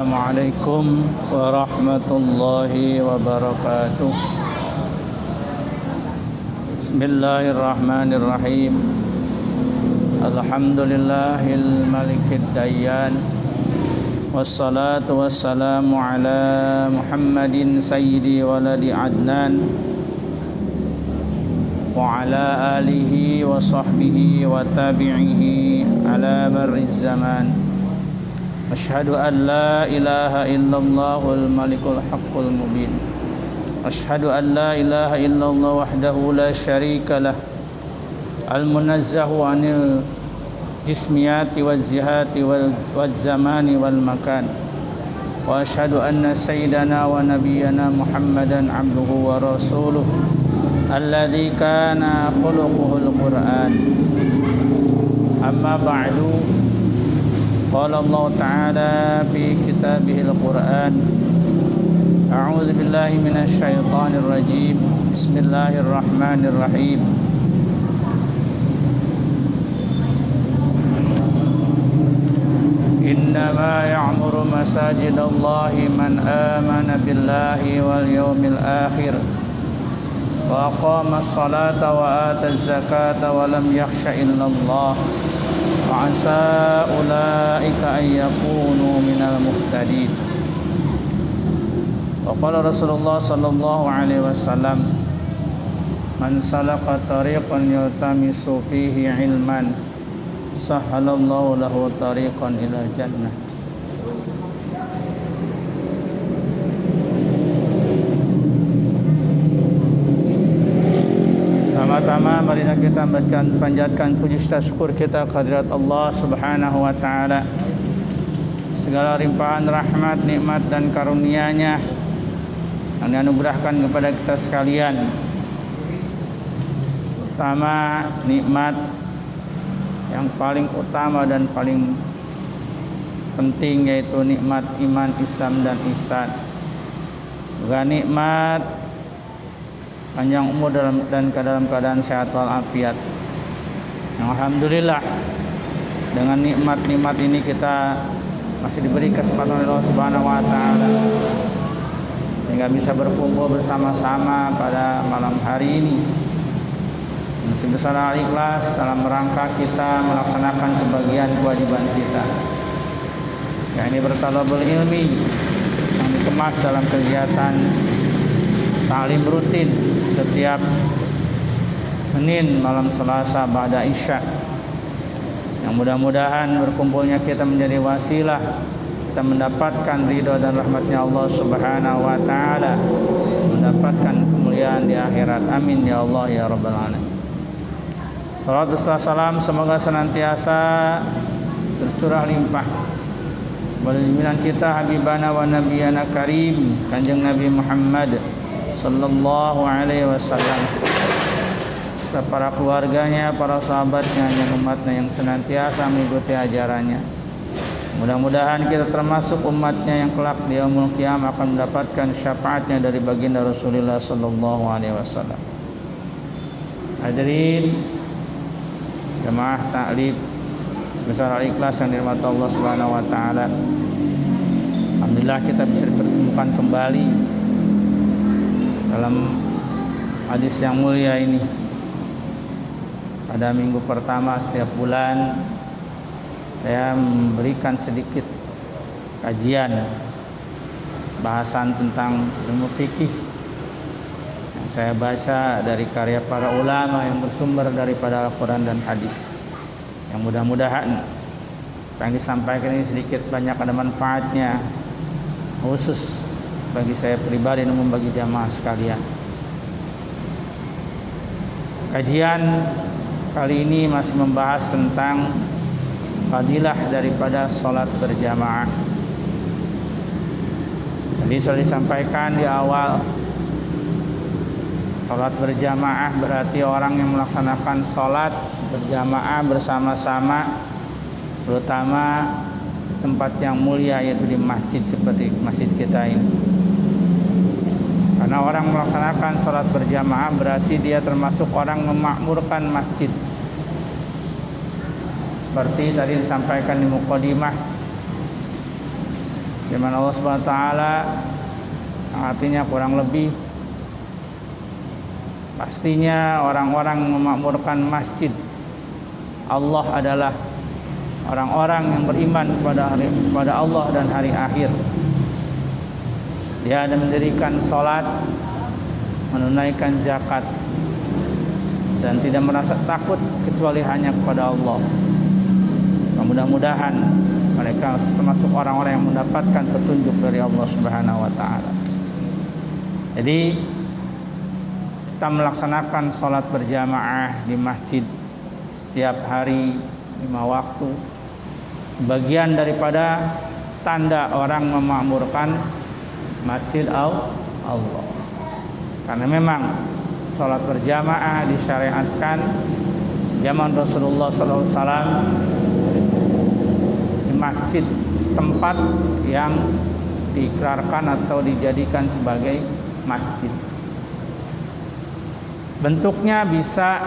Assalamualaikum warahmatullahi wabarakatuh. Bismillahirrahmanirrahim. Alhamdulillahil malikid dayyan. Wassalatu wassalamu ala Muhammadin sayyidi waladi Adnan wa ala alihi wa sahbihi wa tabi'ihi ala marriz zaman. Asyhadu an la ilaha illallahul malikul haqqul mubin. Asyhadu an la ilaha illallah wahdahu la syarika lah. Al-munazzahu anil jismiyati wal zihati wal zamani wal makan. Wa asyhadu anna sayyidana wa nabiyyana Muhammadan abduhu wa rasuluh alladzi kana khuluquhul Qur'an. Amma ba'du. Qala Allah Ta'ala fi kitabihil Qur'an. A'udzu billahi minasy syaithanir rajim. Bismillahirrahmanirrahim. Innama ya'muru masajidallahi man amana billahi wal yawmil akhir wa aqama as-salata wa ata az-zakata wa lam yakhsha illallah wa asa ulaika an yakunu minal muhtadin. Wa qala Rasulullah sallallahu alaihi wasallam, man salaka tariqan yaltamisu fihi ilman sahhalallahu lahu tariqan ila jannah. Pertama, marilah kita panjatkan puji syukur kita kehadirat Allah Subhanahu wa taala. Segala limpahan rahmat, nikmat dan karunia-Nya yang dianugerahkan kepada kita sekalian. Pertama, nikmat yang paling utama dan paling penting yaitu nikmat iman, Islam dan ihsan. Juga nikmat panjang umur dan dalam keadaan sehat walafiat. Alhamdulillah, dengan nikmat-nikmat ini kita masih diberi kesempatan oleh Allah Subhanahu wa taala sehingga bisa berkumpul bersama-sama pada malam hari ini. Sebesar ikhlas dalam rangka kita melaksanakan sebagian kewajiban kita, yakni bertalabul ilmi yang dikemas dalam kegiatan ta'lim rutin setiap Senin malam Selasa ba'da Isya. Yang mudah-mudahan berkumpulnya kita menjadi wasilah kita mendapatkan ridha dan rahmatnya Allah Subhanahu wa taala, mendapatkan kemuliaan di akhirat. Amin ya Allah ya rabbal alamin. Salawat serta salam semoga senantiasa tercurah limpah pada junjungan kita habibana wa nabiyana karim Kanjeng Nabi Muhammad sallallahu alaihi wasallam, para keluarganya, para sahabatnya, dan umatnya yang senantiasa mengikuti ajarannya. Mudah-mudahan kita termasuk umatnya yang kelak di yaumul qiyamah akan mendapatkan syafaatnya dari baginda Rasulullah sallallahu alaihi wasallam. Hadirin jemaah ta'lim sebesar ikhlas yang dirahmati Allah Subhanahu wa taala. Alhamdulillah kita bisa dipertemukan kembali dalam hadis yang mulia ini pada minggu pertama setiap bulan. Saya memberikan sedikit kajian bahasan tentang ilmu fikih yang saya baca dari karya para ulama yang bersumber daripada Al-Quran dan hadis. Yang mudah-mudahan yang disampaikan ini sedikit banyak ada manfaatnya, khusus bagi saya pribadi dan bagi jamaah sekalian. Kajian kali ini masih membahas tentang fadilah daripada sholat berjamaah. Jadi sudah disampaikan di awal, sholat berjamaah berarti orang yang melaksanakan sholat berjamaah bersama-sama, terutama tempat yang mulia yaitu di masjid seperti masjid kita ini. Karena orang melaksanakan sholat berjamaah berarti dia termasuk orang memakmurkan masjid. Seperti tadi disampaikan di muqaddimah, Firman Allah Subhanahu wa taala artinya kurang lebih pastinya orang-orang memakmurkan masjid Allah adalah orang-orang yang beriman kepada Allah dan hari akhir. Dia ada mendirikan salat, menunaikan zakat, dan tidak merasa takut kecuali hanya kepada Allah. Mudah-mudahan mereka termasuk orang-orang yang mendapatkan petunjuk dari Allah Subhanahu wa taala. Jadi kita melaksanakan salat berjamaah di masjid setiap hari 5 waktu, bagian daripada tanda orang memakmurkan masjid Allah. Karena memang salat berjamaah disyariatkan zaman Rasulullah SAW di masjid, tempat yang diikrarkan atau dijadikan sebagai masjid. Bentuknya bisa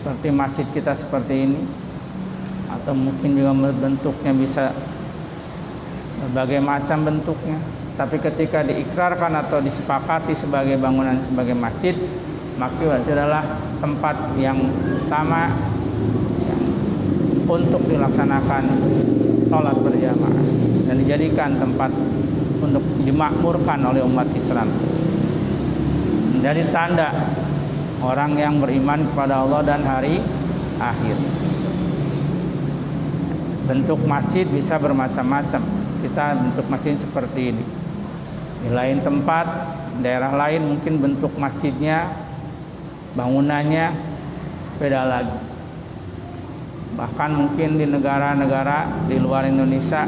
seperti masjid kita seperti ini, atau mungkin juga bentuknya bisa berbagai macam bentuknya. Tapi ketika diikrarkan atau disepakati sebagai bangunan sebagai masjid, maka itu adalah tempat yang utama untuk dilaksanakan salat berjamaah dan dijadikan tempat untuk dimakmurkan oleh umat Islam. Menjadi tanda orang yang beriman kepada Allah dan hari akhir. Bentuk masjid bisa bermacam-macam. Kita bentuk masjid seperti ini. Di lain tempat, daerah lain mungkin bentuk masjidnya, bangunannya beda lagi. Bahkan mungkin di negara-negara di luar Indonesia,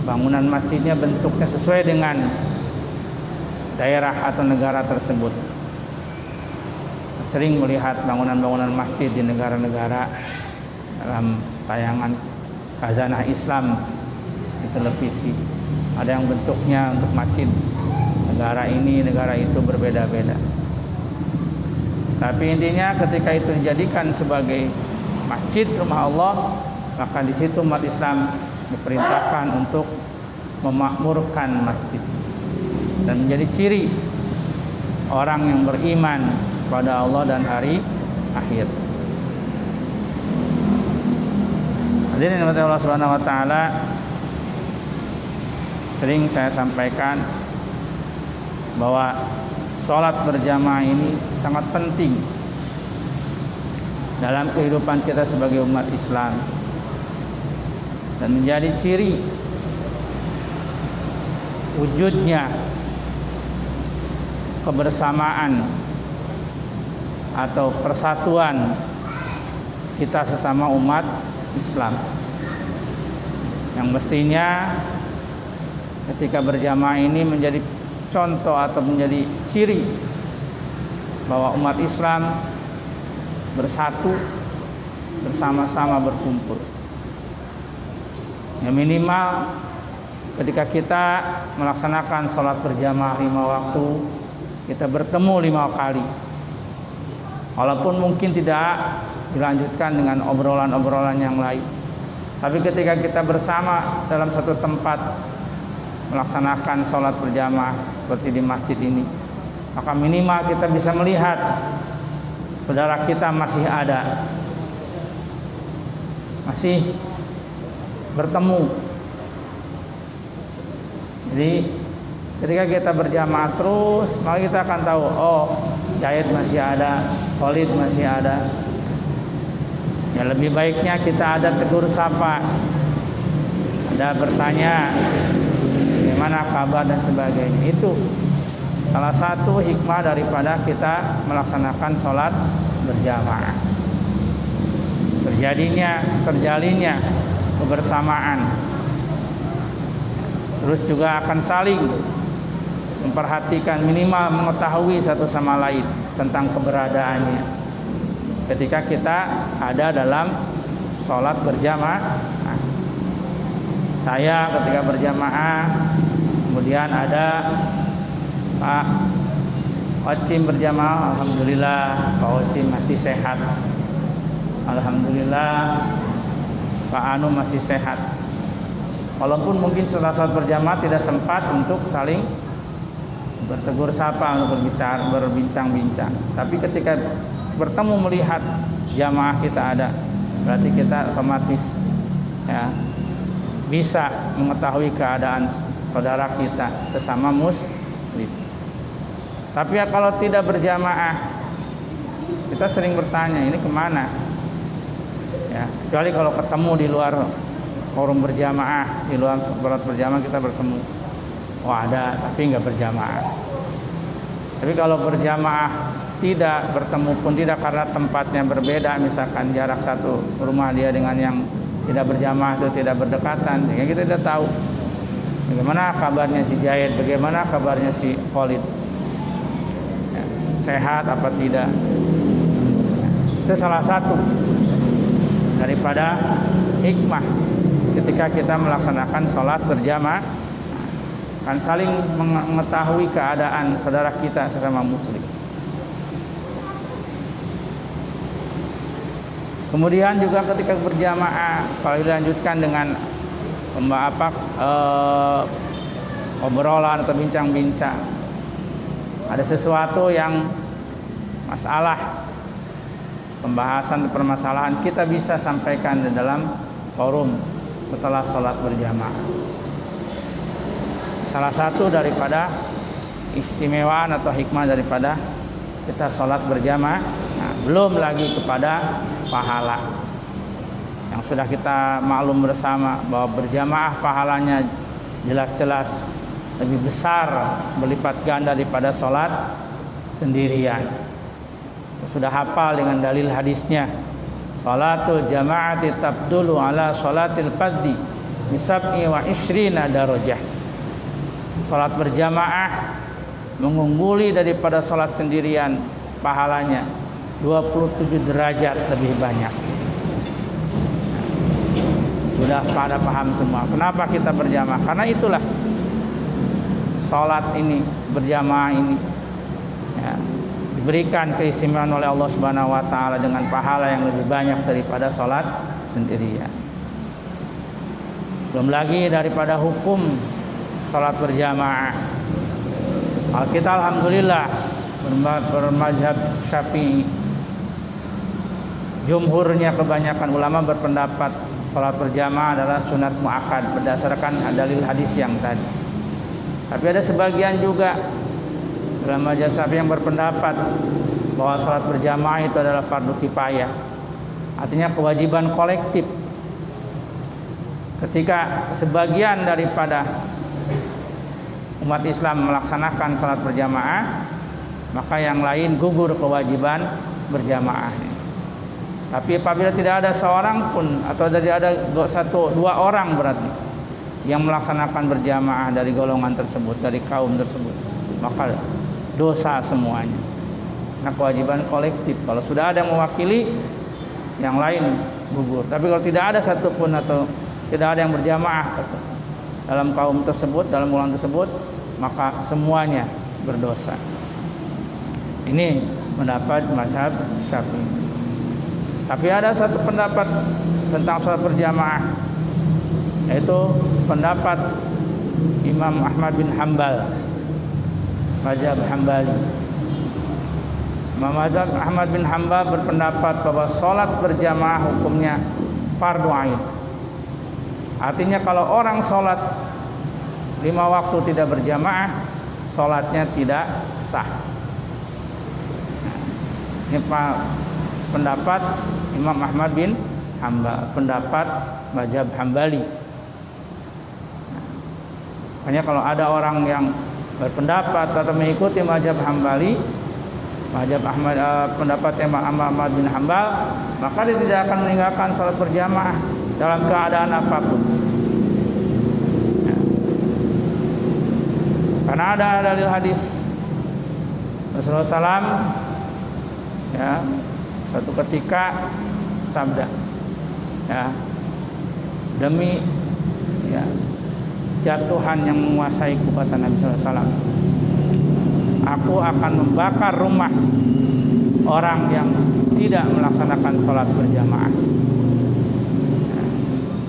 bangunan masjidnya bentuknya sesuai dengan daerah atau negara tersebut. Sering melihat bangunan-bangunan masjid di negara-negara dalam tayangan Khazanah Islam di televisi. Ada yang bentuknya untuk masjid negara ini, negara itu berbeda-beda. Tapi intinya ketika itu dijadikan sebagai masjid rumah Allah, maka di situ umat Islam diperintahkan untuk memakmurkan masjid dan menjadi ciri orang yang beriman kepada Allah dan hari akhir. Hadirin rahmati Allah Subhanahu wa taala, sering saya sampaikan bahwa salat berjamaah ini sangat penting dalam kehidupan kita sebagai umat Islam dan menjadi ciri wujudnya kebersamaan atau persatuan kita sesama umat Islam, yang mestinya ketika berjamaah ini menjadi contoh atau menjadi ciri bahwa umat Islam bersatu, bersama-sama berkumpul. Yang minimal ketika kita melaksanakan sholat berjamaah 5 waktu, kita bertemu 5 kali. Walaupun mungkin tidak dilanjutkan dengan obrolan-obrolan yang lain, tapi ketika kita bersama dalam satu tempat melaksanakan sholat berjamaah seperti di masjid ini, maka minimal kita bisa melihat saudara kita masih ada, masih bertemu. Jadi ketika kita berjamaah terus, maka kita akan tahu, oh Jahid masih ada, Khalid masih ada. Ya lebih baiknya kita ada tegur sapa, ada bertanya gimana kabar dan sebagainya. Itu salah satu hikmah daripada kita melaksanakan sholat berjamaah. Terjalinnya kebersamaan. Terus juga akan saling memperhatikan, minimal mengetahui satu sama lain tentang keberadaannya ketika kita ada dalam sholat berjamaah. Saya ketika berjamaah, kemudian ada Pak Ocim berjamaah, alhamdulillah Pak Ocim masih sehat, alhamdulillah Pak Anu masih sehat. Walaupun mungkin setelah sholat berjamaah tidak sempat untuk saling bertegur sapa, untuk berbincang-bincang. Tapi ketika bertemu melihat jamaah kita ada, berarti kita otomatis ya bisa mengetahui keadaan saudara kita sesama muslim. Tapi ya kalau tidak berjamaah, kita sering bertanya ini kemana? Ya, kecuali kalau ketemu di luar forum berjamaah, di luar sholat berjamaah kita bertemu. Oh ada, tapi nggak berjamaah. Tapi kalau berjamaah tidak bertemu pun tidak karena tempatnya berbeda, misalkan jarak satu rumah dia dengan yang tidak berjamaah itu tidak berdekatan, sehingga kita tidak tahu bagaimana kabarnya si Jahid, bagaimana kabarnya si Khalid, ya, sehat apa tidak. Itu salah satu daripada hikmah ketika kita melaksanakan sholat berjamaah, kan saling mengetahui keadaan saudara kita sesama muslim. Kemudian juga ketika berjamaah, kalau dilanjutkan dengan obrolan atau bincang-bincang, ada sesuatu yang masalah, pembahasan permasalahan, kita bisa sampaikan di dalam forum setelah sholat berjamaah. Salah satu daripada istimewaan atau hikmah daripada kita sholat berjamaah. Nah, belum lagi kepada pahala yang sudah kita maklum bersama bahwa berjamaah pahalanya jelas-jelas lebih besar, berlipat ganda daripada sholat sendirian. Sudah hafal dengan dalil hadisnya, sholatul jama'ati tabdulu ala sholatil fardhi bisab'i wa ishrina darajah. Sholat berjamaah mengungguli daripada sholat sendirian, pahalanya 27 derajat lebih banyak. Sudah pada paham semua kenapa kita berjamaah, karena itulah sholat ini, berjamaah ini ya, diberikan keistimewaan oleh Allah Subhanahu wa taala dengan pahala yang lebih banyak daripada sholat sendirian. Belum lagi daripada hukum sholat berjamaah. Kita alhamdulillah bermazhab Syafi'i, jumhurnya kebanyakan ulama berpendapat sholat berjamaah adalah sunat muakkad berdasarkan dalil hadis yang tadi. Tapi ada sebagian juga dalam mazhab Syafi'i yang berpendapat bahwa sholat berjamaah itu adalah fardu kifayah, artinya kewajiban kolektif. Ketika sebagian daripada umat Islam melaksanakan sholat berjamaah, maka yang lain gugur kewajiban berjamaah. Tapi apabila tidak ada seorang pun atau tidak ada dua orang berarti yang melaksanakan berjamaah dari golongan tersebut, dari kaum tersebut, maka dosa semuanya. Nah, kewajiban kolektif. Kalau sudah ada yang mewakili, yang lain gugur. Tapi kalau tidak ada satupun atau tidak ada yang berjamaah dalam kaum tersebut, dalam golongan tersebut, maka semuanya berdosa. Ini pendapat mazhab Syafi'i. Tapi ada satu pendapat tentang sholat berjamaah, yaitu pendapat Imam Ahmad bin Hanbal, mazhab Hambali. Imam Ahmad bin Hanbal berpendapat bahwa sholat berjamaah hukumnya fardu ain. Artinya kalau orang sholat 5 waktu tidak berjamaah, sholatnya tidak sah. Ini pendapat Imam Ahmad bin Hanbal, pendapat mazhab Hambali. Makanya kalau ada orang yang berpendapat atau mengikuti mazhab Hambali, mazhab pendapat Imam Ahmad bin Hanbal, maka dia tidak akan meninggalkan sholat berjamaah dalam keadaan apapun. Karena ada dalil hadis Rasulullah SAW, ya, suatu ketika sabda, ya, demi ya jatuhan yang menguasai kata Nabi SAW, aku akan membakar rumah orang yang tidak melaksanakan sholat berjamaah.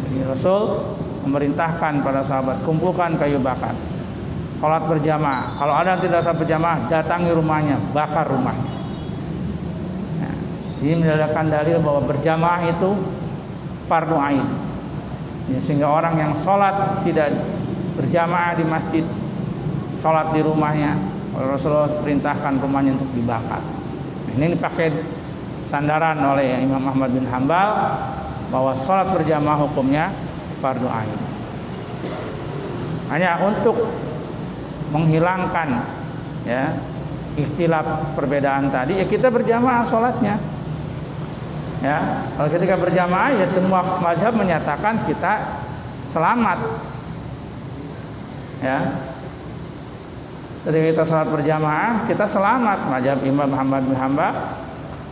Jadi Rasul memerintahkan para sahabat, kumpulkan kayu bakar, sholat berjamaah. Kalau ada yang tidak sholat berjamaah, datangi rumahnya, bakar rumahnya. Nah, ini menjadikan dalil bahwa berjamaah itu fardu ain. Ya, sehingga orang yang sholat tidak berjamaah di masjid, sholat di rumahnya, Rasulullah perintahkan rumahnya untuk dibakar. Ini dipakai sandaran oleh Imam Ahmad bin Hanbal bahwa sholat berjamaah hukumnya fardu ain. Hanya untuk menghilangkan ya ikhtilaf perbedaan tadi, ya kita berjamaah sholatnya. Ya, kalau ketika berjamaah ya semua mazhab menyatakan kita selamat. Ya, ketika kita sholat berjamaah kita selamat. Mazhab Imam Ahmad bin Hanbal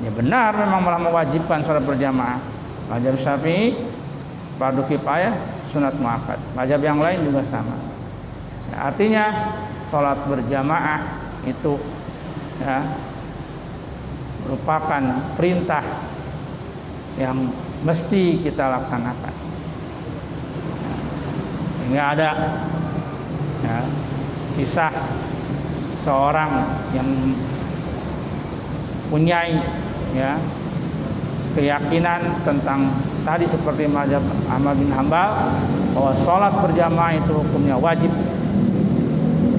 ya benar memang malah mewajibkan sholat berjamaah. Mazhab Syafi'i fardu kifayah, sunat muakkad. Mazhab yang lain juga sama. Ya, artinya sholat berjamaah itu ya merupakan perintah yang mesti kita laksanakan. Hingga ada ya, kisah seorang yang punya ya keyakinan tentang tadi seperti mazhab Ahmad bin Hanbal bahwa sholat berjamaah itu hukumnya wajib.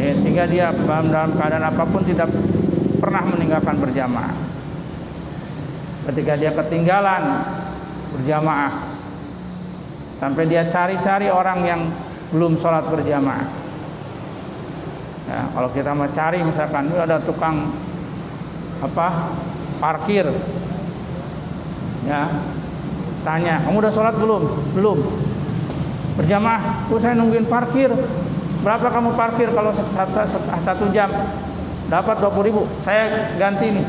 Ya, sehingga dia dalam keadaan apapun tidak pernah meninggalkan berjamaah. Ketika dia ketinggalan berjamaah, sampai dia cari-cari orang yang belum sholat berjamaah. Ya, kalau kita mau cari misalkan ini ada tukang parkir, ya tanya, kamu udah sholat belum? Belum. Berjamaah, saya nungguin parkir. Berapa kamu parkir? Kalau 1 jam dapat 20.000, saya ganti nih,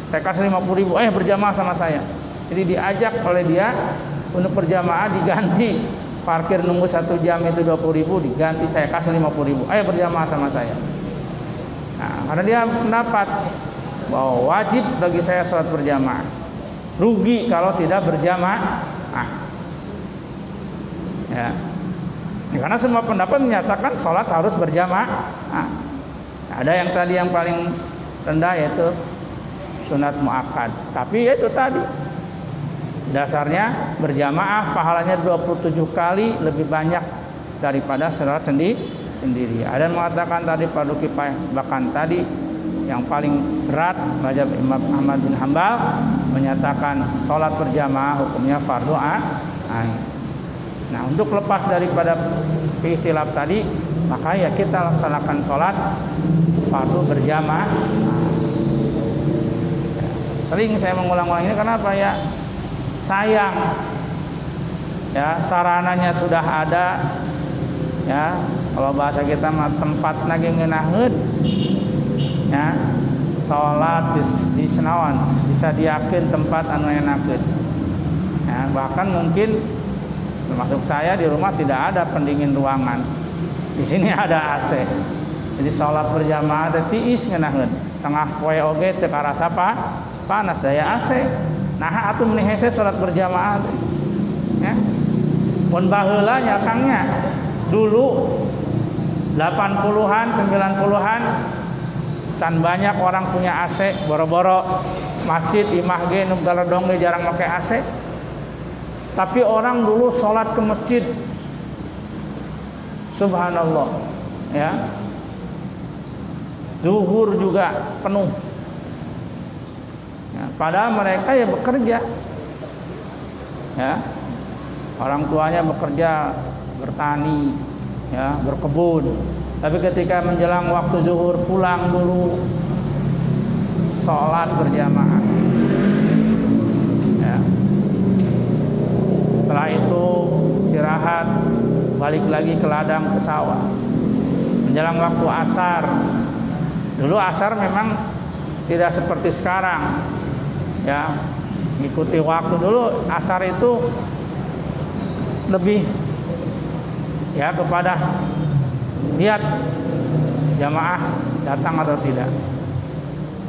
saya kasih 50.000. Berjamaah sama saya. Jadi diajak oleh dia untuk berjamaah, diganti parkir nunggu 1 jam itu 20.000, diganti saya kasih 50.000. Berjamaah sama saya. Nah, karena dia pendapat bahwa wajib bagi saya sholat berjamaah, rugi kalau tidak berjamaah. Ya, karena semua pendapat menyatakan sholat harus berjamaah. Ada yang tadi yang paling rendah yaitu sunat muakkad. Tapi itu tadi dasarnya berjamaah pahalanya 27 kali lebih banyak daripada sholat sendiri. Ada yang mengatakan tadi fardu kifayah, bahkan tadi yang paling berat mazhab Imam Ahmad bin Hanbal menyatakan sholat berjamaah hukumnya fardu ain. Nah, untuk lepas daripada ikhtilaf tadi, maka ya kita laksanakan sholat fardu berjamaah. Sering saya mengulang-ulang ini kenapa ya? Sayang ya, sarananya sudah ada ya, kalau bahasa kita mah tempat lagi ngenaheun ya, sholat di senawan bisa diakin tempat anu enakeun ya, bahkan mungkin termasuk saya di rumah tidak ada pendingin ruangan, di sini ada AC, jadi sholat berjamaah teh tiis ngenaheun tengah poe oge teu karasa panas daya AC. Nah atuh meni hese sholat berjamaah ya. Mun baheula nya kangnya dulu 80-an 90-an can banyak orang punya AC, boro-boro masjid imah ge nu galedong ge jarang make AC. Tapi orang dulu sholat ke masjid, subhanallah ya, zuhur juga penuh ya, padahal mereka ya bekerja ya, orang tuanya bekerja bertani ya, berkebun, tapi ketika menjelang waktu zuhur pulang dulu sholat berjamaah ya. Setelah itu istirahat, balik lagi ke ladang ke sawah. Menjelang waktu asar, dulu asar memang tidak seperti sekarang ya, ngikuti waktu. Dulu asar itu lebih ya kepada lihat jamaah datang atau tidak.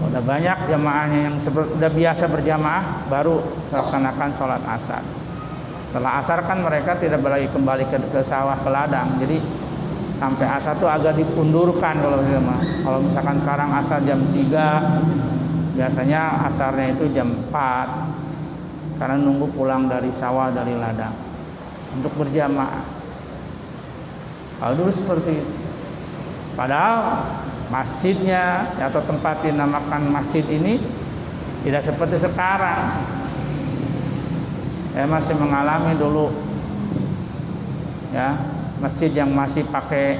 Udah banyak jamaahnya yang sudah biasa berjamaah baru melaksanakan sholat asar. Setelah asar kan mereka tidak lagi kembali ke sawah, ke ladang. Jadi sampai asar tuh agak dipundurkan kalau misalkan sekarang asar jam 3, biasanya asarnya itu jam 4 karena nunggu pulang dari sawah, dari ladang untuk berjamaah. Kalau dulu seperti itu. Padahal masjidnya atau tempat dinamakan masjid ini tidak seperti sekarang. Saya masih mengalami dulu ya, masjid yang masih pakai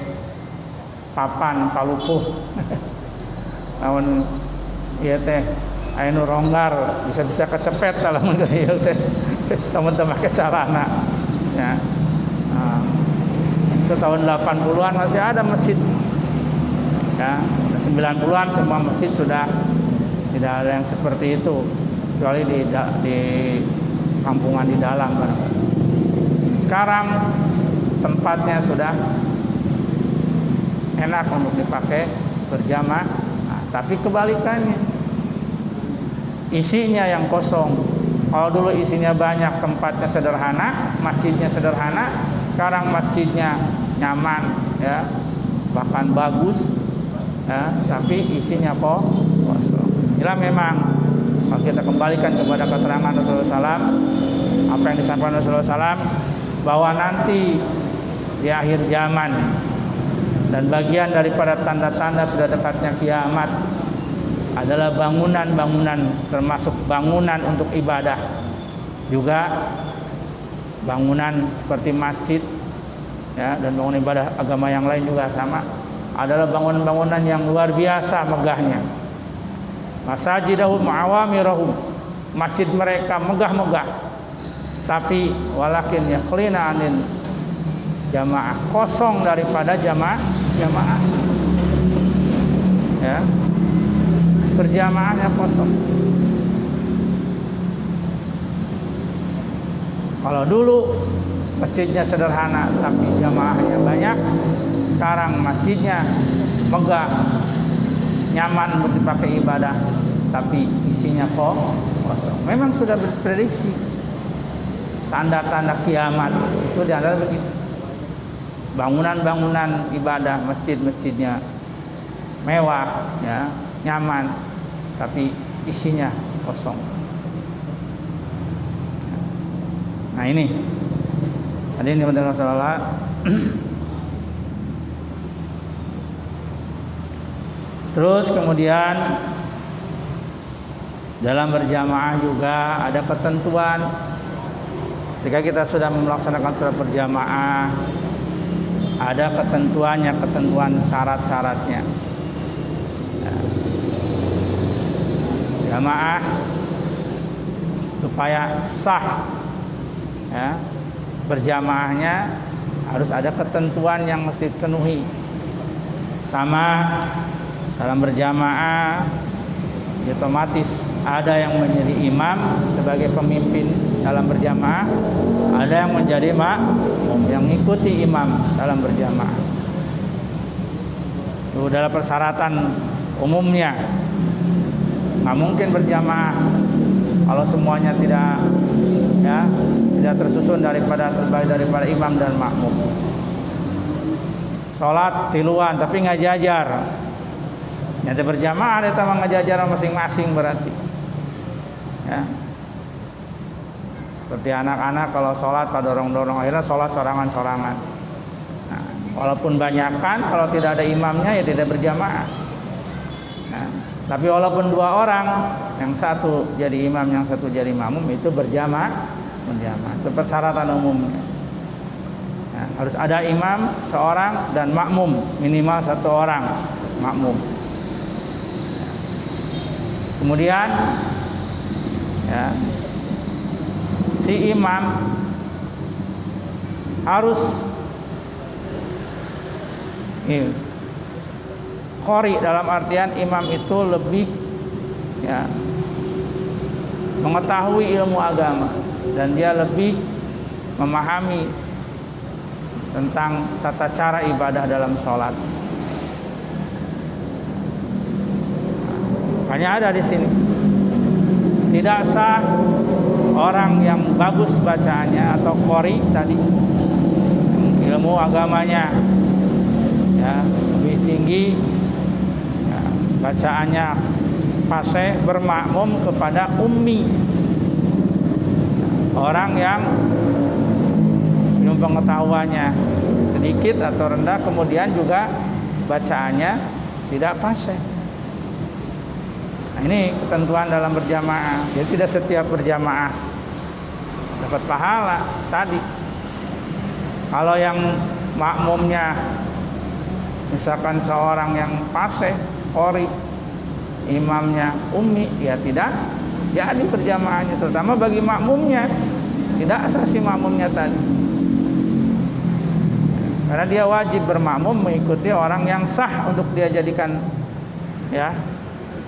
papan palupuh. Lawan iya teh anu ronggar bisa-bisa kecepet kalau menteri teh teman-teman pakai celana ya. Nah, itu tahun 80-an masih ada masjid ya. 90-an semua masjid sudah tidak ada yang seperti itu, kecuali di kampungan di dalam. Sekarang tempatnya sudah enak untuk dipakai berjamaah. Nah, tapi kebalikannya, isinya yang kosong. Kalau dulu isinya banyak, tempatnya sederhana, masjidnya sederhana. Sekarang masjidnya nyaman ya, bahkan bagus ya, tapi isinya kosong. Inilah memang kalau kita kembalikan kepada keterangan Rasulullah SAW, apa yang disampaikan Rasulullah SAW, bahwa nanti di akhir zaman dan bagian daripada tanda-tanda sudah dekatnya kiamat adalah bangunan-bangunan, termasuk bangunan untuk ibadah, juga bangunan seperti masjid ya, dan bangunan ibadah agama yang lain juga sama, adalah bangunan-bangunan yang luar biasa megahnya. Masajidahum awamirahum, masjid mereka megah-megah, tapi walakin yakhlina anin jamaah, kosong daripada jamaah ya, berjamaahnya kosong. Kalau dulu masjidnya sederhana tapi jamaahnya banyak, sekarang masjidnya megah, nyaman untuk dipakai ibadah, tapi isinya kosong. Memang sudah berprediksi tanda-tanda kiamat itu di antara begitu. Bangunan-bangunan ibadah, masjid-masjidnya mewah ya, nyaman, tapi isinya kosong. Nah ini hadirin yang Rasulullah. Terus kemudian dalam berjamaah juga ada ketentuan. Ketika kita sudah melaksanakan sholat berjamaah, ada ketentuannya, ketentuan syarat-syaratnya. Jamaah supaya sah ya, berjamaahnya harus ada ketentuan yang mesti dipenuhi. Pertama, dalam berjamaah otomatis ada yang menjadi imam sebagai pemimpin dalam berjamaah, ada yang menjadi makmum yang mengikuti imam dalam berjamaah. Itu adalah persyaratan umumnya. Nggak mungkin berjamaah kalau semuanya tidak tersusun terbaik daripada imam dan makmum. Sholat tiluan tapi nggak jajar. Nyata berjamaah ada tamang ngajajar masing-masing berarti. Ya. Seperti anak-anak kalau sholat pada dorong-dorong, akhirnya sholat sorangan-sorangan. Nah, walaupun banyakan, kalau tidak ada imamnya ya tidak berjamaah. Nah, tapi walaupun dua orang, yang satu jadi imam, yang satu jadi makmum, itu berjamaah. Itu persyaratan umumnya. Nah, harus ada imam seorang dan makmum minimal satu orang makmum. Kemudian ya, si imam harus qori, dalam artian imam itu lebih ya, mengetahui ilmu agama dan dia lebih memahami tentang tata cara ibadah dalam sholat. Hanya ada di sini. Tidak sah orang yang bagus bacaannya atau qori tadi, ilmu agamanya ya lebih tinggi, ya, bacaannya fasih, bermakmum kepada ummi, orang yang ilmu pengetahuannya sedikit atau rendah, kemudian juga bacaannya tidak fasih. Nah, ini ketentuan dalam berjamaah. Jadi tidak setiap berjamaah dapat pahala tadi. Kalau yang makmumnya misalkan seorang yang fasih, qori, imamnya ummi, ya tidak jadi berjamaahnya, terutama bagi makmumnya tidak sah si makmumnya tadi. Karena dia wajib bermakmum mengikuti orang yang sah untuk dia jadikan ya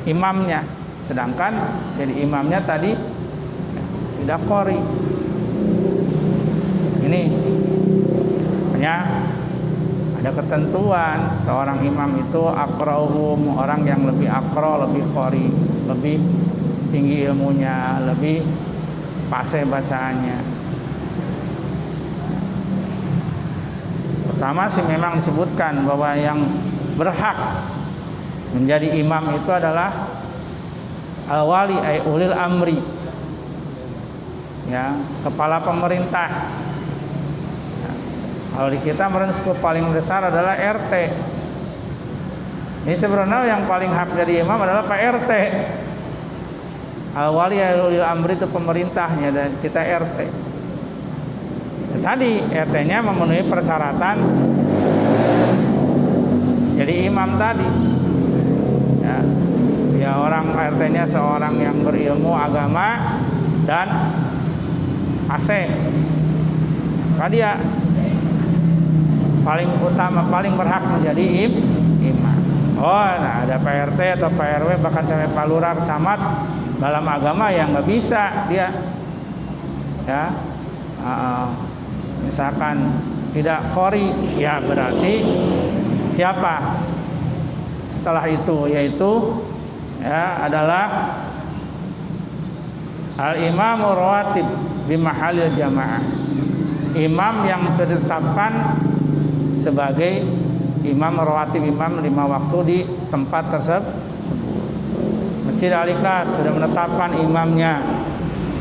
imamnya, sedangkan jadi imamnya tadi tidak qori. Ini hanya ada ketentuan seorang imam itu aqra'uhum, orang yang lebih aqra', lebih qori, lebih tinggi ilmunya, lebih fasih bacaannya. Pertama sih memang disebutkan bahwa yang berhak menjadi imam itu adalah al-wali ay ulil amri, ya, kepala pemerintah. Ya, kalau di kita skop paling besar adalah RT. Ini sebenarnya yang paling hak jadi imam adalah Pak RT. Al-wali ay ulil amri itu pemerintahnya dan kita RT. Tadi RT-nya memenuhi persyaratan jadi imam tadi. Ya, orang RT-nya seorang yang berilmu agama dan fasih, maka dia paling utama, paling berhak menjadi imam. Oh, nah ada Pak RT atau Pak RW bahkan sampai Pak Lurah, camat dalam agama yang nggak bisa dia, ya, misalkan tidak qori, ya berarti siapa setelah itu, yaitu ya adalah al-imamu rawatib bimahalil jamaah, imam yang sudah ditetapkan sebagai imam rawatib, imam 5 waktu di tempat tersebut. Masjid Al-Ikhlas sudah menetapkan imamnya,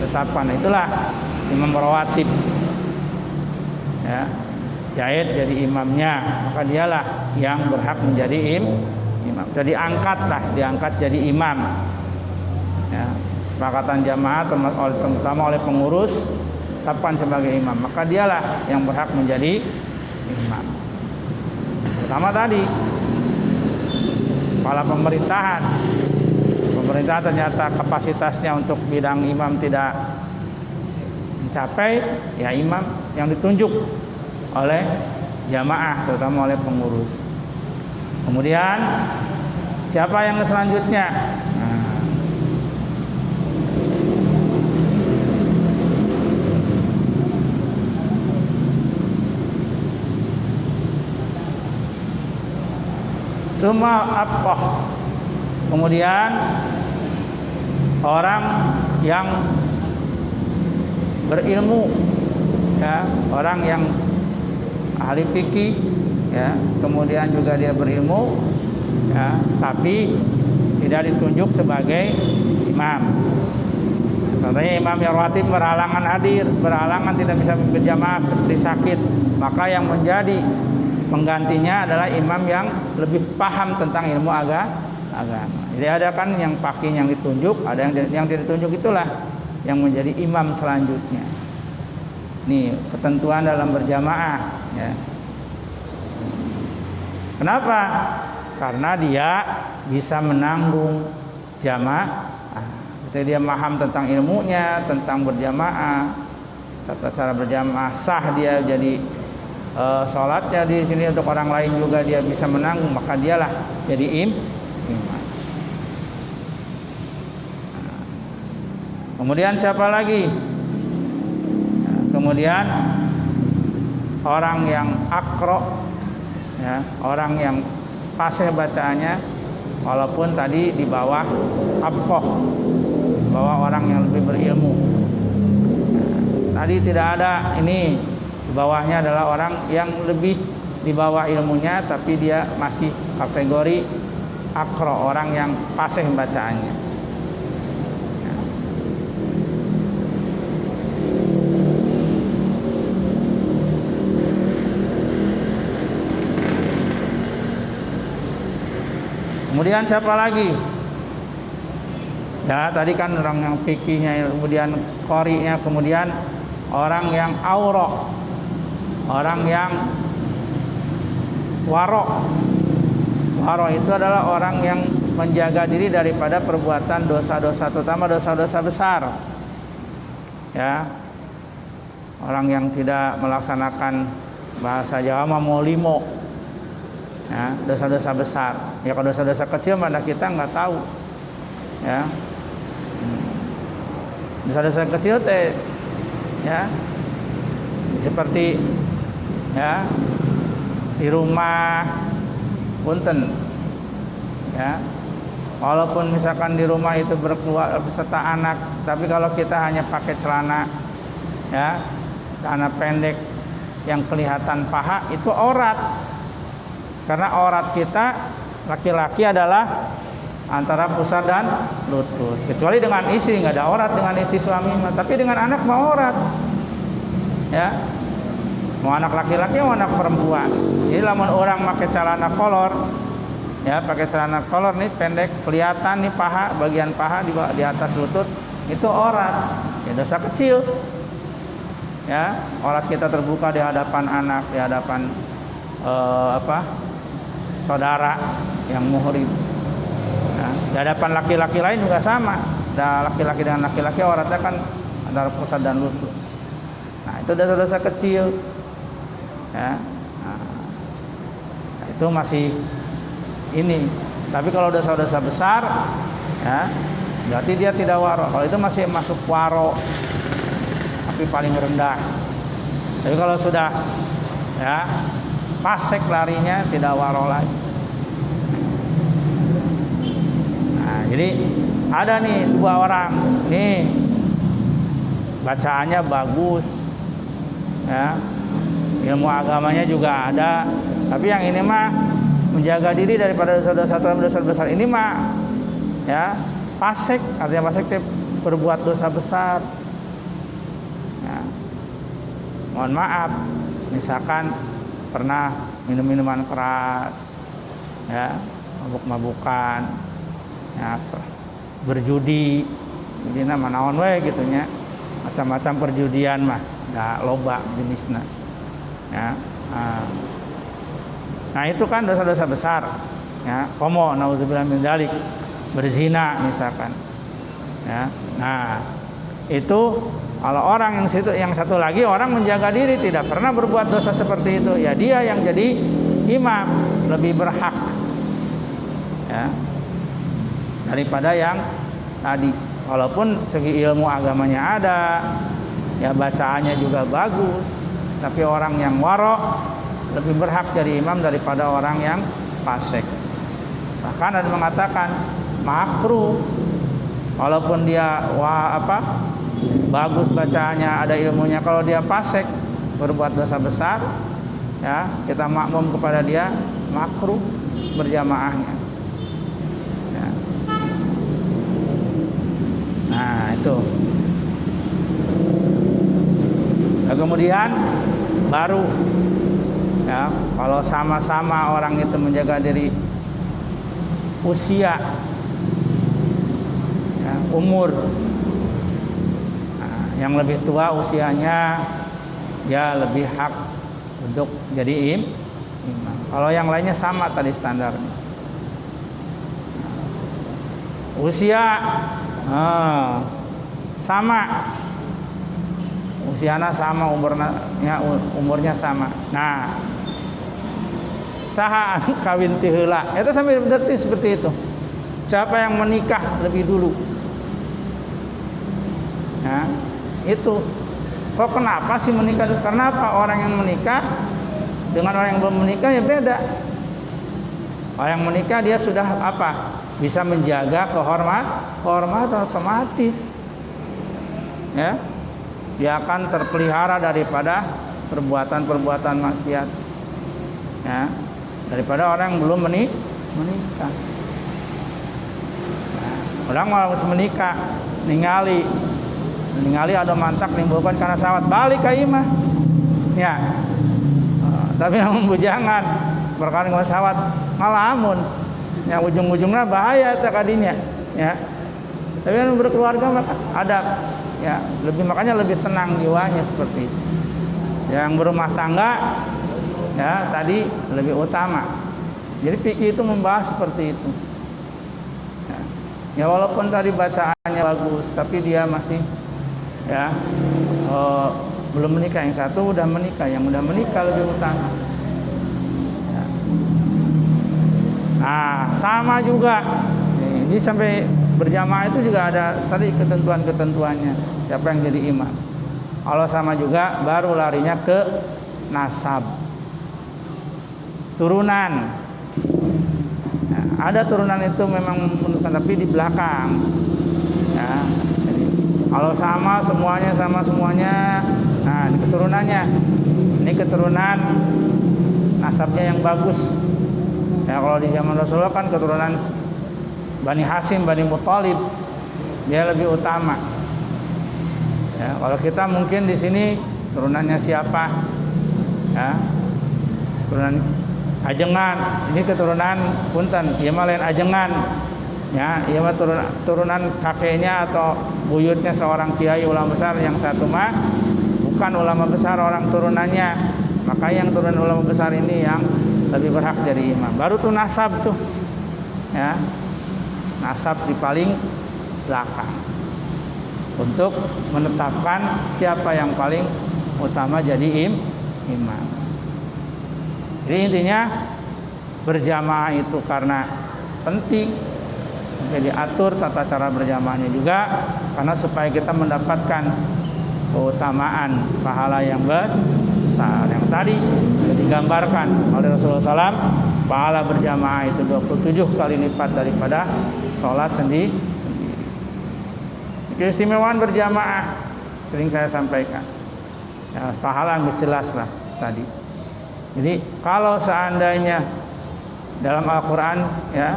tetapkan, itulah imam rawatib ya. Zaid jadi imamnya, maka dialah yang berhak menjadi imam. Jadi diangkat jadi imam. Ya, sepakatan jamaah terutama oleh pengurus tetapkan sebagai imam, maka dialah yang berhak menjadi imam. Pertama tadi kepala pemerintahan. Pemerintah ternyata kapasitasnya untuk bidang imam tidak mencapai, ya imam yang ditunjuk oleh jamaah terutama oleh pengurus. Kemudian siapa yang selanjutnya? Summa abqah. Kemudian orang yang berilmu, ya, orang yang ahli fikih, ya, kemudian juga dia berilmu, ya, tapi tidak ditunjuk sebagai imam. Contohnya imam yang rawatib berhalangan hadir, berhalangan tidak bisa berjamaah seperti sakit, maka yang menjadi penggantinya adalah imam yang lebih paham tentang ilmu agama. Jadi ada kan yang fakih yang ditunjuk, ada yang tidak ditunjuk, itulah yang menjadi imam selanjutnya. Nih ketentuan dalam berjamaah, ya. Kenapa? Karena dia bisa menanggung jamaah. Jadi dia paham tentang ilmunya, tentang berjamaah, tata cara berjamaah, sah dia jadi sholatnya di sini untuk orang lain juga dia bisa menanggung, maka dialah jadi imam. Kemudian siapa lagi? Kemudian orang yang akro, ya, orang yang fasih bacaannya, walaupun tadi di bawah abqah, bahwa orang yang lebih berilmu. tadi tidak ada ini. Di bawahnya adalah orang yang lebih di bawah ilmunya, tapi dia masih kategori akro, orang yang fasih bacaannya. Kemudian siapa lagi? Ya tadi kan orang yang fikihnya, kemudian qori'nya, kemudian orang yang auro, orang yang waro. Waro itu adalah orang yang menjaga diri daripada perbuatan dosa-dosa, terutama dosa-dosa besar. Ya, orang yang tidak melaksanakan bahasa Jawa molimo. Ya, dosa-dosa besar. Ya kalau dosa-dosa kecil mana kita nggak tahu. Ya, dosa-dosa kecil teh, ya seperti ya di rumah punten, ya walaupun misalkan di rumah itu berkeluarga beserta anak, tapi kalau kita hanya pakai celana, ya celana pendek yang kelihatan paha, itu aurat. Karena aurat kita laki-laki adalah antara pusar dan lutut. Kecuali dengan istri nggak ada aurat dengan istri suami, tapi dengan anak mau aurat. Ya, mau anak laki-laki mau anak perempuan. Jadi lamun orang pakai celana kolor, ya pakai celana kolor nih pendek, kelihatan nih paha, bagian paha di atas lutut, itu aurat. Ya dosa kecil. Ya, aurat kita terbuka di hadapan anak, di hadapan saudara yang muhrim. Nah, di hadapan laki-laki lain juga sama. Dan laki-laki dengan laki-laki auratnya kan antara pusat dan lutut. Nah, itu dosa-dosa kecil. Ya. Nah, itu masih ini. Tapi kalau dosa-dosa besar, ya, berarti dia tidak waro. Kalau itu masih masuk waro, tapi paling rendah. Tapi kalau sudah, ya, fasik larinya, tidak waro lagi. Nah, jadi ada nih dua orang, nih bacaannya bagus, ya, ilmu agamanya juga ada, tapi yang ini mah menjaga diri daripada dosa-dosa besar. Ini mah, ya, fasik, artinya fasik itu berbuat dosa besar. Ya. Mohon maaf, misalkan pernah minum minuman keras, ya, mabuk-mabukan, ya, berjudi, jadi nama naon we gitunya, macam-macam perjudian mah, dah loba jenisnya, ya. Nah itu kan dosa-dosa besar, ya, komo nauzubillah min dzalik, berzina misalkan, ya. Nah itu kalau orang yang satu lagi orang menjaga diri, tidak pernah berbuat dosa seperti itu, ya dia yang jadi imam, lebih berhak, ya, daripada yang tadi. Walaupun segi ilmu agamanya ada, ya bacaannya juga bagus, tapi orang yang waro lebih berhak jadi imam daripada orang yang fasik. Bahkan ada mengatakan makruh, walaupun dia bagus bacaannya, ada ilmunya, kalau dia fasik berbuat dosa besar, ya kita makmum kepada dia, makruh berjamaahnya. Ya. Nah itu. Nah, kemudian baru, ya kalau sama-sama orang itu menjaga diri, usia, ya, umur. Yang lebih tua usianya, ya lebih hak untuk jadi imam. Kalau yang lainnya sama tadi standarnya. Usia sama, usianya sama, umurnya sama. Nah, saha kawin ti heula, eta sampai detik seperti itu. Siapa yang menikah lebih dulu? Nah, itu kok kenapa sih menikah? Karena apa? Orang yang menikah dengan orang yang belum menikah ya beda. Orang yang menikah dia sudah apa? Bisa menjaga kehormatan otomatis. Ya. dia akan terpelihara daripada perbuatan-perbuatan maksiat, ya, daripada orang yang belum menikah. Nah, orang mau menikah, ningali ada mantak nimbulkan karena syahwat, balik ka imah, ya. Tapi namun bujangan berkali dengan syahwat ngalamun, yang ujung-ujungnya bahaya tak kadinya, ya. Tapi kan berkeluarga maka adab, ya, makanya lebih tenang jiwanya seperti itu. Yang berumah tangga, ya, tadi lebih utama. Jadi fikih itu membahas seperti itu. Ya, walaupun tadi bacaannya bagus, tapi dia masih, ya, belum menikah. Yang satu udah menikah, yang udah menikah lebih utama. Ya. Nah, sama juga. Ini sampai berjamaah itu juga ada tadi ketentuan-ketentuannya. Siapa yang jadi imam? Kalau sama juga, baru larinya ke nasab, turunan. Nah, ada turunan itu memang menentukan, tapi di belakang. Ya, jadi kalau sama semuanya, nah ini keturunannya. Ini keturunan nasabnya yang bagus. Ya, kalau di zaman Rasulullah kan keturunan Bani Hasyim, Bani Muthalib, dia lebih utama. Ya, kalau kita mungkin di sini turunannya siapa? Ya, turunan ajengan. Ini keturunan punten, ieu mah lain ajengan. Ya, ieu mah turunan kakeknya atau buyutnya seorang kiai ulama besar, yang satu mah bukan ulama besar orang turunannya. Maka yang turunan ulama besar ini yang lebih berhak jadi imam. Baru tuh nasab tuh. Ya. Nasab di paling belakang untuk menetapkan siapa yang paling utama jadi imam. Jadi intinya berjamaah itu karena penting, jadi atur tata cara berjamaahnya juga karena supaya kita mendapatkan keutamaan pahala yang besar. Yang tadi digambarkan oleh Rasulullah SAW, pahala berjamaah itu 27 kali lipat daripada sholat sendiri. Keistimewaan berjamaah sering saya sampaikan. Ya, pahala yang jelas lah tadi. Jadi kalau seandainya dalam Al-Quran, ya,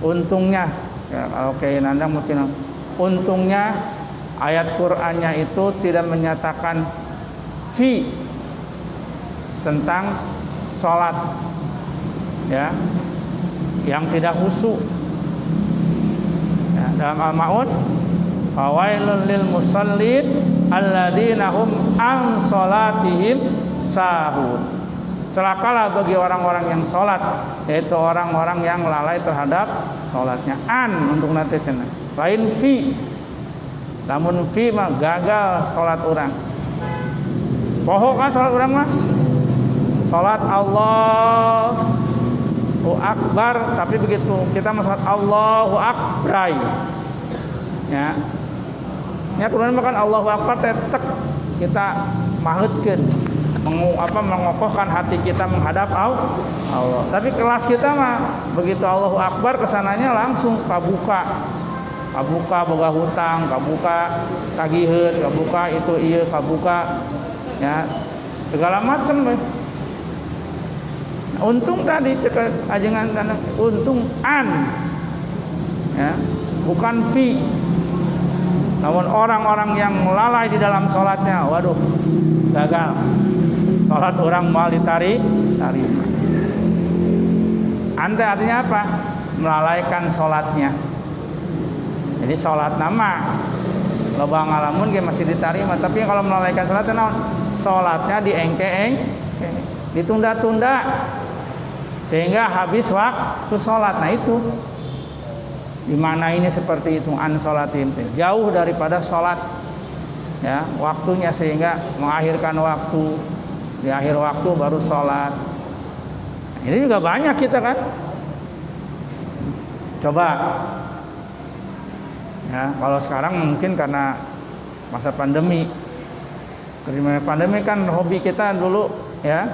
untungnya, ya, kalau kayak nandang mungkin untungnya ayat Qurannya itu tidak menyatakan fi tentang sholat, ya, yang tidak khusyuk. Ya, dalam Al-Maun, fawailun lil musallin alladzina hum an sholatihim sahun. Celakalah bagi orang-orang yang sholat, yaitu orang-orang yang lalai terhadap sholatnya. An untuk nanti cenah. Lain fi. Namun fi mah gagal sholat orang. Poho kan sholat orang mah? Sholat Allahu Akbar, tapi begitu kita sholat Allahu Akbar, ya. Ya kemudian makan Allahu Akbar tetek kita mahutkeun, mengokohkan hati kita menghadap Allah. Tapi kelas kita mah begitu Allahu Akbar kesananya langsung kabuka boga hutang, kabuka tagiheun, kabuka itu ieu, kabuka, ya, segala macam. Untung tadi cek ajengan tanah, untung an, ya, bukan fi. Namun orang-orang yang lalai di dalam sholatnya, waduh, gagal. Sholat orang mau tarima. Ante artinya apa? Melalaikan sholatnya. Jadi sholat nama loba ngalamun ge masih diterima, tapi kalau melalaikan sholatnya naon? Sholatnya diengke-engke, ditunda-tunda sehingga habis waktu sholat. Nah itu di mana ini seperti itu, an sholatin, jauh daripada sholat, ya, waktunya, sehingga mengakhirkan waktu, di akhir waktu baru sholat. Ini juga banyak kita kan. Coba, ya, kalau sekarang mungkin karena masa pandemi. Karena pandemi kan hobi kita dulu, ya,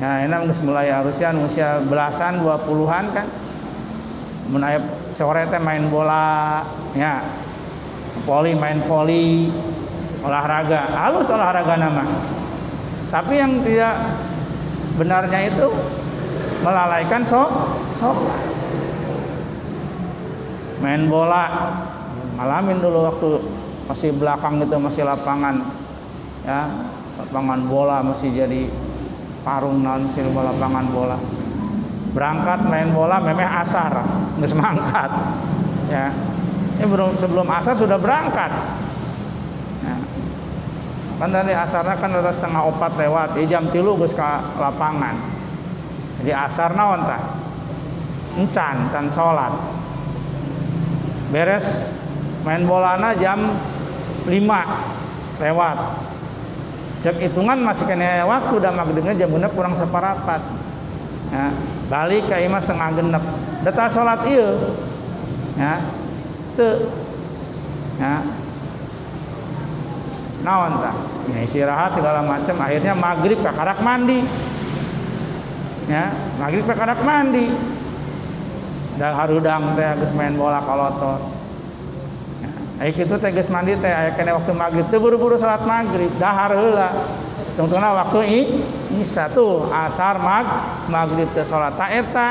enak mulai harusnya usia belasan 20-an kan. Menayap sore teh main bola, ya, main voli, olahraga, halus olahraga nama. Tapi yang tidak benarnya itu melalaikan sholat. Main bola, ngalamin dulu waktu masih belakang itu, masih lapangan, ya, lapangan bola masih jadi parung naon sih lapangan bola. Berangkat main bola memeh asar, geus mangkat. Ya. Ini sebelum asar sudah berangkat. Ya. Kan dari asarna kan udah 3:30 lewat, jam 3 geus ka lapangan. Jadi asar naon tah? Encan salat. Beres main bolana jam 5 lewat. Cek hitungan masih kena waktu, udah maghribnya jam genep kurang separapat. Ya, balik ke imah 8:30. Data salat ieu. Ya. Teu. Ya. Naon tah? Ya istirahat segala macam, akhirnya maghrib kakarak mandi. Ya, maghrib kakarak mandi. Da harudang teh geus main bola kalotot. Ya, aya kitu teh geus mandi teh aya kene waktu maghrib teh buru-buru salat maghrib, dahar heula. Tungtungna waktu isya tuh asar maghrib teh salat ta eta.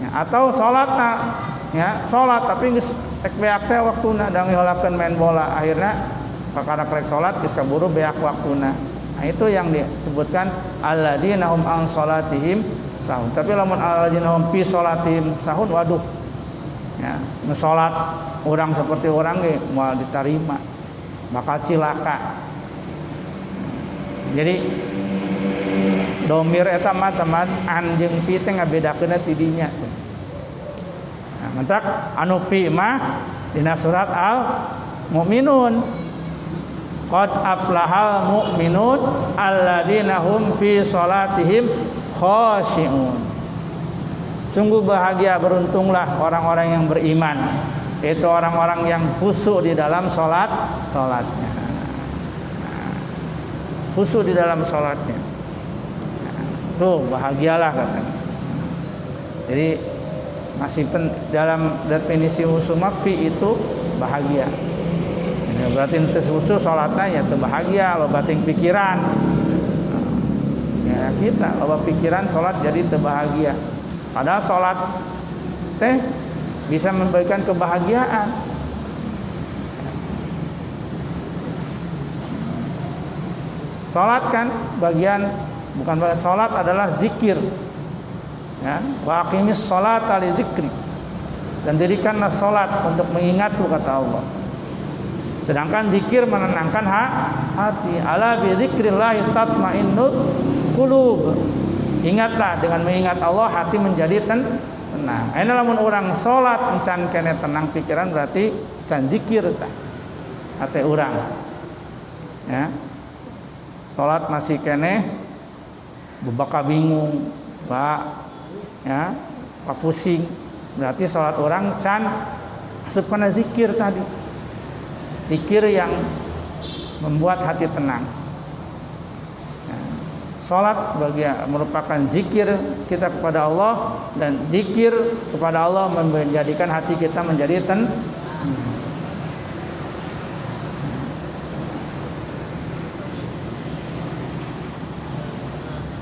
Ya, atau salatna ya, salat tapi geus tek beak teh waktuna da ngiholakeun main bola, akhirna kakara rek salat geus kaburu beak waktuna. Nah, itu yang disebutkan alladzina hum an salatihim sahun. Tapi lamun alladzina hum fi salatihim sahun, waduh. Ya, salat orang seperti orang ge moal ditarima. Bakal cilaka. Jadi domir eta mah teman anjeun pi teh ngabedakeunna ti dinya. Nah, mentak anu pi mah dina surat Al Mu'minun. Qad aflahal mu'minun alladzina hum fi salatihim khashi'un. Sungguh bahagia, beruntunglah orang-orang yang beriman, yaitu orang-orang yang khusyuk di dalam salatnya. Khusyuk di dalam salatnya. Tuh bahagialah katanya. Jadi masih dalam definisi khusyuk fi itu bahagia. Ya, berarti khusyuk salatnya ya bahagia, loba ting pikiran. Ya kita loba pikiran salat jadi bahagia. Padahal salat teh bisa memberikan kebahagiaan. Salat kan bukan salat adalah zikir. Ya, wa aqimis sholata li dzikri. Dan dirikanlah salat untuk mengingatku kata Allah. Sedangkan zikir menenangkan hati. Ala bi dzikrillah tatmainnul qulub. Ingatlah, dengan mengingat Allah hati menjadi tenang. Ayeuna lamun urang salat encan kene tenang pikiran berarti can zikir tah. Hate urang. Ya. Salat masih kene bebaka bingung, ya, pusing. Berarti salat orang can asup kana zikir tadi. Zikir yang membuat hati tenang. Salat merupakan zikir kita kepada Allah, dan zikir kepada Allah menjadikan hati kita menjadi tenang.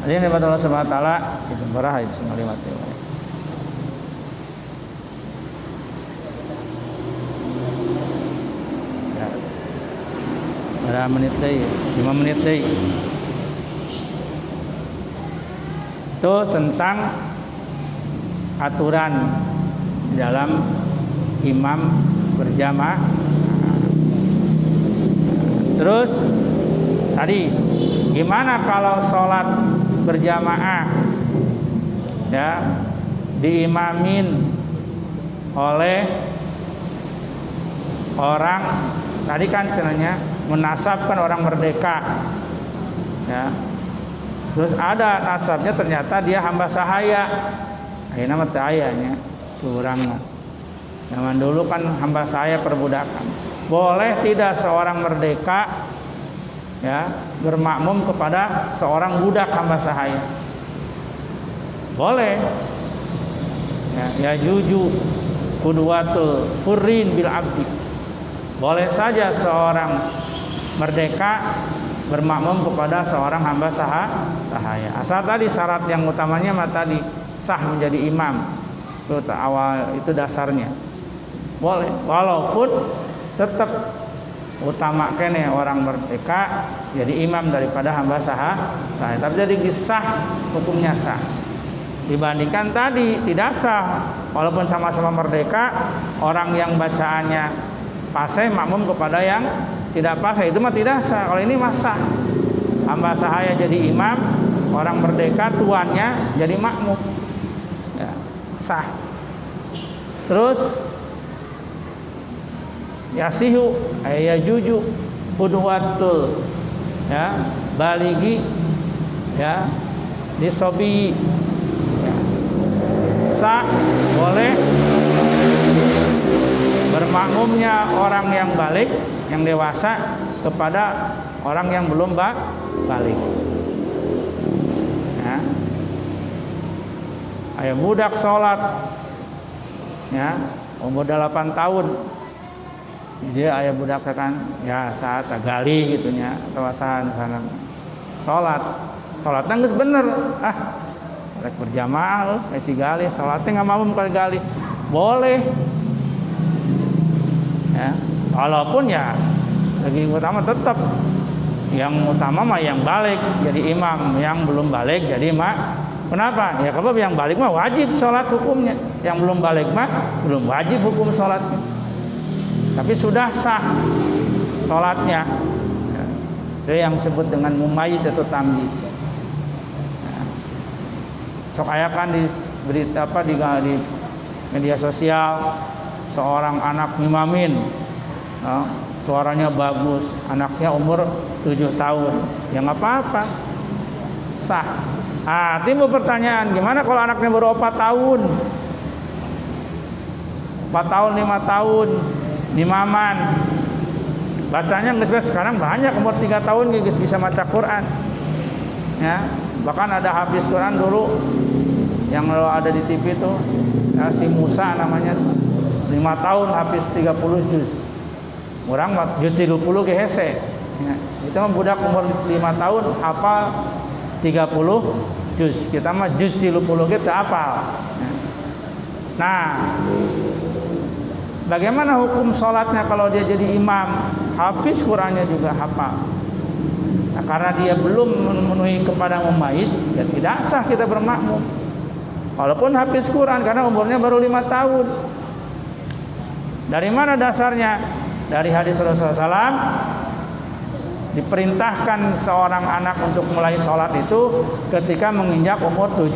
Ini nikmat Allah Subhanahu wa taala kita berah itu semua nikmat. Ya. Berapa menit deui? 5 menit deui. Itu tentang aturan dalam imam berjamaah. Terus tadi gimana kalau sholat berjamaah ya diimamin oleh orang tadi kan cenanya menasabkan orang merdeka ya, terus ada nasabnya ternyata dia hamba sahaya, ayeuna mah teu ayanya kurang. Zaman dulu kan hamba sahaya perbudakan. Boleh tidak seorang merdeka ya bermakmum kepada seorang budak hamba sahaya? Boleh. Ya juju qudwatul hurrin bil abdi. Boleh saja seorang merdeka bermakmum kepada seorang hamba sahaya. Asal tadi syarat yang utamanya mah tadi sah menjadi imam. Itu awal, itu dasarnya. Boleh, walaupun tetap utamakan ya orang merdeka jadi imam daripada hamba sahaya. Tapi jadi sah, hukumnya sah. Dibandingkan tadi tidak sah, walaupun sama-sama merdeka, orang yang bacaannya fasih makmum kepada yang tidak fasih, itu mah tidak sah. Kalau ini mah sah. Hamba sahaya jadi imam, orang merdeka tuannya jadi makmum. Ya, sah. Terus yasihu ayajuju qudwatul, ya, baligi, ya, disobi, ya. Sah boleh bermakmumnya orang yang balik, yang dewasa kepada orang yang belum balik. Ya. Ayah budak sholat, ya, umur 8 tahun, dia ayah budak kan, ya saat gali gitunya, kawasan sana sholatnya nggak bener, rek berjamaah, si gali, sholatnya nggak mau gali, boleh. Ya, walaupun ya lagi utama tetap yang utama mah yang balik jadi imam, yang belum balik jadi mak. Kenapa? Ya kalau yang balik mah wajib sholat hukumnya, yang belum balik mah belum wajib hukum sholatnya. Tapi sudah sah sholatnya. Ya, itu yang disebut dengan mumayyiz atau tamyiz. Ya. Sok ayakan di berita di media sosial, seorang anak ngimamin, suaranya bagus, anaknya umur 7 tahun, ya nggak apa-apa, sah. Timbul pertanyaan, gimana kalau anaknya baru 4 tahun, 4 tahun, 5 tahun, imaman, bacanya nggak, sekarang banyak umur 3 tahun guys bisa baca Quran, ya, bahkan ada hafiz Quran dulu, yang ada di TV itu, ya, si Musa namanya. 5 tahun habis 30 juz. Orang juz 30 ge hese. Ya, itu mah budak umur 5 tahun hafal 30 juz. Kita mah juz 30 ge teu hafal. Ya. Nah, bagaimana hukum sholatnya kalau dia jadi imam, hafiz Qur'annya juga hafal? Nah, karena dia belum memenuhi kepada mumayyiz, ya tidak sah kita bermakmum. Walaupun hafiz Quran karena umurnya baru 5 tahun. Dari mana dasarnya? Dari hadis Rasulullah SAW, diperintahkan seorang anak untuk mulai sholat itu ketika menginjak umur 7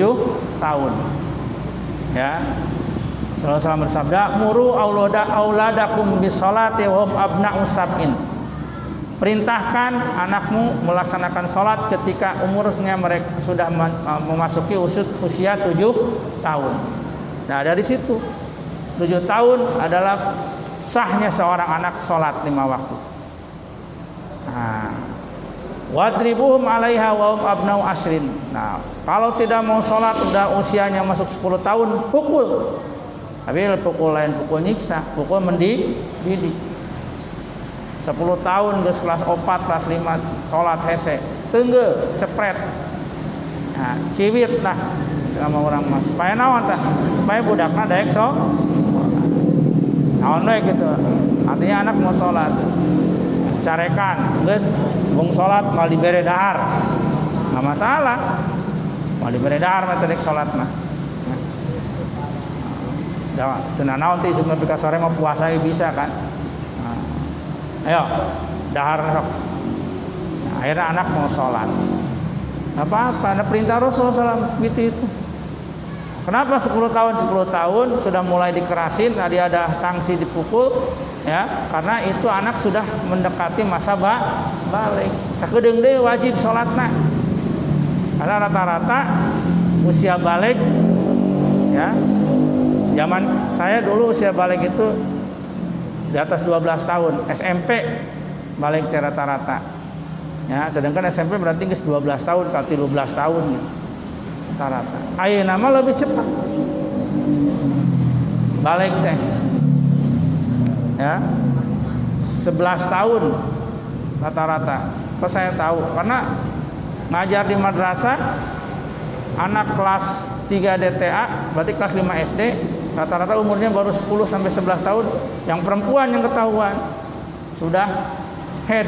tahun. Ya, Rasulullah SAW bersabda, muru auladakum bis sholati wa hum abna'u sab'in. Perintahkan anakmu melaksanakan sholat ketika umurnya mereka sudah memasuki usia 7 tahun. Nah, dari situ 7 tahun adalah sahnya seorang anak sholat 5 waktu. Wadribuhum 'alaiha wa hum abna'u ashrin. Nah, kalau tidak mau sholat udah usianya masuk 10 tahun, pukul. Tapi pukul lain pukul nyiksa, pukul mendidik. 10 tahun geus kelas 4, kelas 5 sholat hese, teunggeu cepret. Nah, ciwit lah sama orang mas. Supaya naon tah? Supaya budakna daek naon we gitu. Artinya anak mau sholat, carekan, geus bung sholat mal dibere dahar, nggak masalah. Mal dibere dahar mah teh sholat mah. Dah, tenan naon teh isuk nepi ka sore mah puasa bisa kan? Ayo, dahar sok. Nah, akhirnya anak mau sholat. Apa-apa, ada perintah Rasulullah SAW seperti itu. Kenapa 10 tahun? 10 tahun sudah mulai dikerasin, tadi ada sanksi dipukul, ya, karena itu anak sudah mendekati masa balik. Sakedeung deui wajib sholatna. Karena rata-rata usia balik, ya, zaman saya dulu usia balik itu di atas 12 tahun, SMP balik rata-rata. Ya, sedangkan SMP berarti geus 12 tahun, kalau 13 tahun ya. Rata-rata. Ayeuna mah lebih cepat. Balik teh. Ya. 11 tahun rata-rata. Apa saya tahu? Karena ngajar di madrasah, anak kelas 3 DTA, berarti kelas 5 SD, rata-rata umurnya baru 10 sampai 11 tahun. Yang perempuan yang ketahuan sudah head.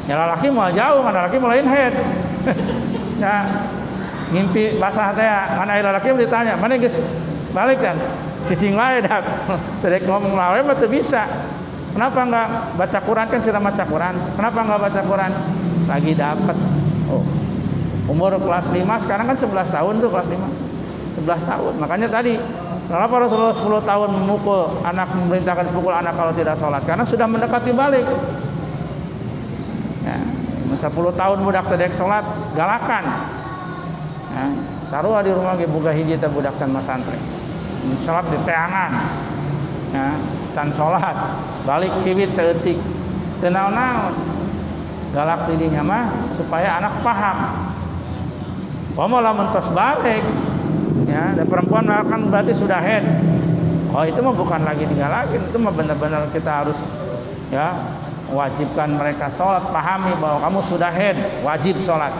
Ya laki mau jauh, mana laki mau lain head. Ya ngimpi basah teh, mana laki ditanya, mana geus balik kan? Cicing lain dak. Terek ngomong lawe mah teu bisa. Kenapa enggak baca Quran, kan sudah baca Quran? Kenapa enggak baca Quran? Lagi dapat. Oh. Umur kelas 5 sekarang kan 11 tahun tuh kelas 5. 11 tahun. Makanya tadi kenapa Rasulullah 10 tahun memukul anak, memerintahkan pukul anak kalau tidak sholat? Karena sudah mendekati balik. Ya, 10 tahun budak tedek sholat, galakan. Ya, taruh di rumah ge boga hiji teh budak can masantren. Sholat di teangan. Ya, can sholat, balik ciwit saeutik. Teu naon-naon. Galak didinya mah supaya anak paham. Pama lamun tos balik, ya, dan perempuan kan berarti sudah head. Oh, itu mah bukan lagi digalakin, itu mah benar-benar kita harus ya wajibkan mereka sholat, pahami bahwa kamu sudah head, wajib sholat.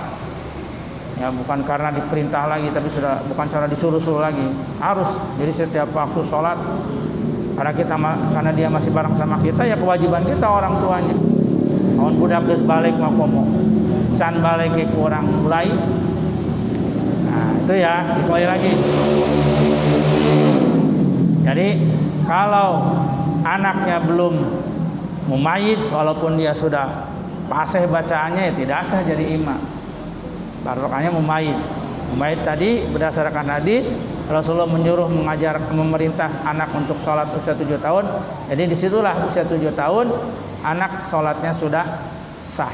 Ya, bukan karena diperintah lagi, tapi sudah bukan cara disuruh-suruh lagi, harus. Jadi setiap waktu sholat, karena dia masih bareng sama kita, ya kewajiban kita orang tuanya. Mohon budak geus balik mah komo, can balik ke kurang mulai. Nah itu ya, dimulai lagi. Jadi kalau anaknya belum mumayyiz, walaupun dia sudah fasih bacaannya, ya tidak sah jadi imam. Barokahnya mumayyiz. Mumayyiz tadi berdasarkan hadis Rasulullah menyuruh memerintah anak untuk sholat usia 7 tahun. Jadi disitulah usia 7 tahun anak sholatnya sudah sah.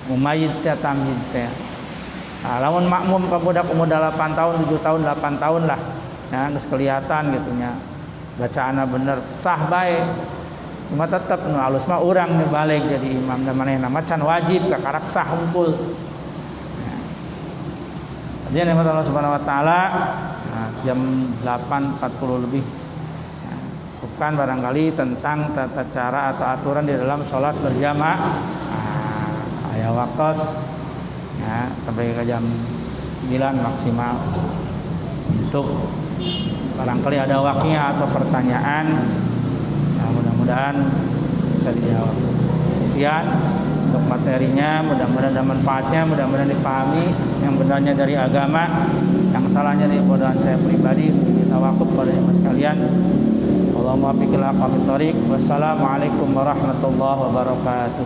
Mumayyiz teh tamyiz teh. Nah, lamun makmum ka budak umur 8 tahun, 7 tahun, 8 tahun lah. Ya, geus kelihatan gitu nya. Bacaanna bener, sah bae. Cuma tetep nu alus mah urang nu balik jadi imam da manehna mah can wajib ka karak sah hungkul. Jadi nikmat Allah Subhanahu wa taala. Nah, jam 8.40 lebih. Bukan barangkali tentang tata cara atau aturan di dalam sholat berjamaah. Aya waktos ya, sampai ke jam 9 maksimal. Untuk barangkali ada waktunya atau pertanyaan, ya, mudah-mudahan bisa dijawab. Sekian untuk materinya, mudah-mudahan ada manfaatnya, mudah-mudahan dipahami yang benarnya dari agama, yang salahnya dari bodohan saya pribadi. Kita wakuf pada jemaah sekalian. Allahumma fiqil aqwamit thoriq. Wassalamualaikum warahmatullahi wabarakatuh.